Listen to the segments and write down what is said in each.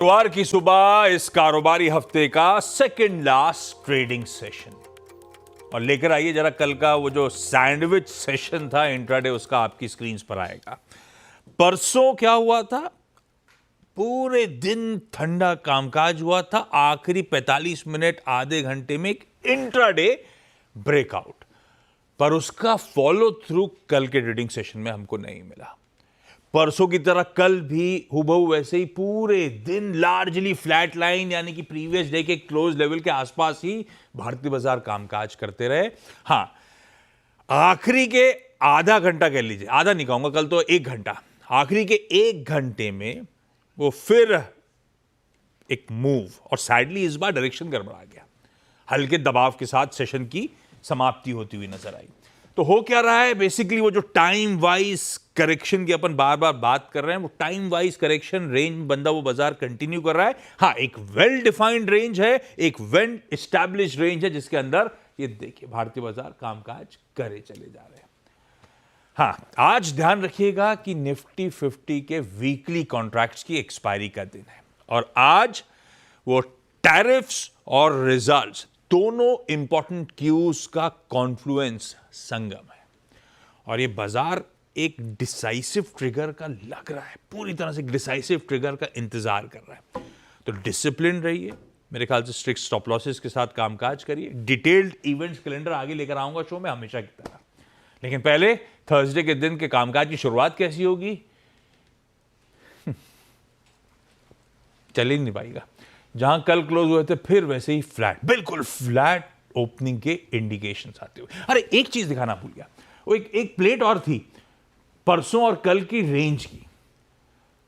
शुक्रवार की सुबह इस कारोबारी हफ्ते का सेकंड लास्ट ट्रेडिंग सेशन और लेकर आइए जरा कल का वो जो सैंडविच सेशन था इंट्राडे, उसका आपकी स्क्रीन पर आएगा। परसों क्या हुआ था? पूरे दिन ठंडा कामकाज हुआ था। आखिरी 45 मिनट आधे घंटे में एक इंट्राडे ब्रेकआउट, पर उसका फॉलो थ्रू कल के ट्रेडिंग सेशन में हमको नहीं मिला। परसों की तरह कल भी हुबहू वैसे ही पूरे दिन लार्जली फ्लैट लाइन, यानी कि प्रीवियस डे के क्लोज लेवल के आसपास ही भारतीय बाजार कामकाज करते रहे। हां, आखिरी के आधा घंटा कह लीजिए, आधा नहीं कहूंगा, कल तो 1 घंटा, आखिरी के 1 घंटे में वो फिर एक मूव, और सैडली इस बार डायरेक्शन गड़बड़ा गया। हल्के दबाव के साथ सेशन की समाप्ति होती हुई नजर आई। तो हो क्या रहा है बेसिकली, वो जो टाइम वाइज करेक्शन की अपन बार बार बात कर रहे हैं, वो टाइम वाइज करेक्शन रेंज बंदा वो बाजार कंटिन्यू कर रहा है। हाँ, एक वेल डिफाइंड रेंज है, एक वेल एस्टैब्लिश्ड रेंज है, जिसके अंदर ये देखिए भारतीय बाजार कामकाज करे चले जा रहे हैं। हाँ, आज ध्यान रखिएगा कि निफ्टी 50 के वीकली कॉन्ट्रैक्ट्स की एक्सपायरी का दिन है, और आज वो टैरिफ्स और रिजल्ट्स दोनों इंपॉर्टेंट क्यूज का कॉन्फ्लुएंस संगम है, और ये बाजार एक डिसाइसिव ट्रिगर का लग रहा है, पूरी तरह से डिसाइसिव ट्रिगर का इंतजार कर रहा है। तो डिसिप्लिन रहिए, मेरे ख्याल से स्ट्रिक्ट स्टॉप लॉसेस के साथ कामकाज करिए। डिटेल्ड इवेंट्स कैलेंडर आगे लेकर आऊंगा शो में हमेशा की तरह, लेकिन पहले थर्सडे के दिन के कामकाज की शुरुआत कैसी होगी चल ही नहीं पाएगा। जहां कल क्लोज हुए थे फिर वैसे ही फ्लैट, बिल्कुल फ्लैट ओपनिंग के इंडिकेशंस आते हुए। अरे एक चीज दिखाना भूल गया, वो एक प्लेट और थी परसों और कल की रेंज की।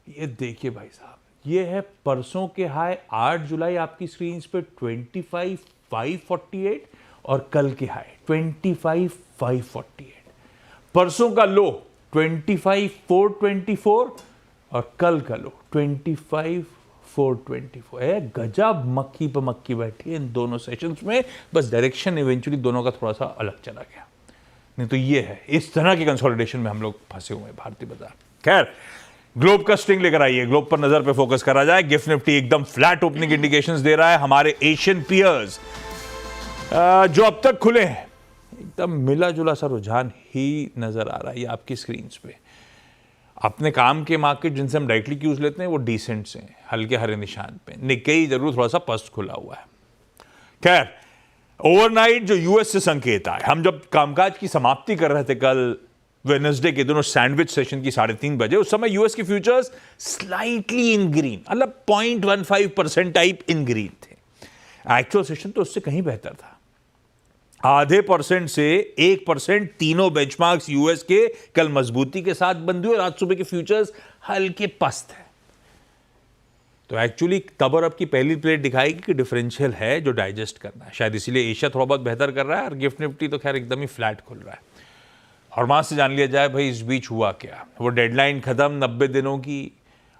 ये देखिए भाई साहब, ये है परसों के हाई 8 जुलाई आपकी स्क्रीन पे 25,548, और कल के हाई 25,548। परसों का लो 25,424 और कल का लो 25,424 है। गजब मक्खी पे मक्खी बैठी इन दोनों सेशंस में, बस डायरेक्शन इवेंचुअली दोनों का थोड़ा सा अलग चला गया। नहीं तो ये है, इस तरह की कंसोलिडेशन में हम लोग फंसे हुए हैं भारतीय बाजार। खैर, ग्लोब का स्ट्रिंग लेकर आइए, ग्लोब पर नजर पे फोकस करा जाए। गिफ्ट निफ्टी एकदम फ्लैट ओपनिंग इंडिकेशंस दे रहा है। हमारे एशियन पियर्स जो अब तक खुले हैं, एकदम मिला जुला सा रुझान ही नजर आ रहा है। ये आपकी स्क्रीन पे अपने काम के मार्केट जिनसे हम डायरेक्टली क्यूज लेते हैं वो डिसेंट से हल्के हरे निशान पे। निक्केई जरूर थोड़ा सा पस्त खुला हुआ है। खैर, ओवरनाइट जो यूएस से संकेत आए, हम जब कामकाज की समाप्ति कर रहे थे कल वेडनेसडे के दोनों सैंडविच सेशन की 3:30 बजे, उस समय यूएस की फ्यूचर्स स्लाइटली इन ग्रीन, मतलब 0.15% टाइप इन ग्रीन थे। एक्चुअल सेशन तो उससे कहीं बेहतर था, आधे % से 1%। तीनों बेंचमार्क्स यूएस के कल मजबूती के साथ बंद हुए, और आज सुबह के फ्यूचर्स हल्के पस्त है। तो एक्चुअली तब और अब की पहली प्लेट दिखाएगी कि डिफरेंशियल है जो डाइजेस्ट करना है। शायद इसीलिए एशिया थोड़ा बहुत बेहतर कर रहा है, और गिफ्ट निफ्टी तो खैर एकदम ही फ्लैट खुल रहा है। और वहां से जान लिया जाए भाई इस बीच हुआ क्या। वो डेडलाइन खत्म 90 दिनों की,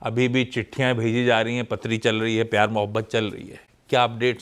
अभी भी चिट्ठियां भेजी जा रही हैं, पत्री चल रही है, प्यार मोहब्बत चल रही है, क्या अपडेट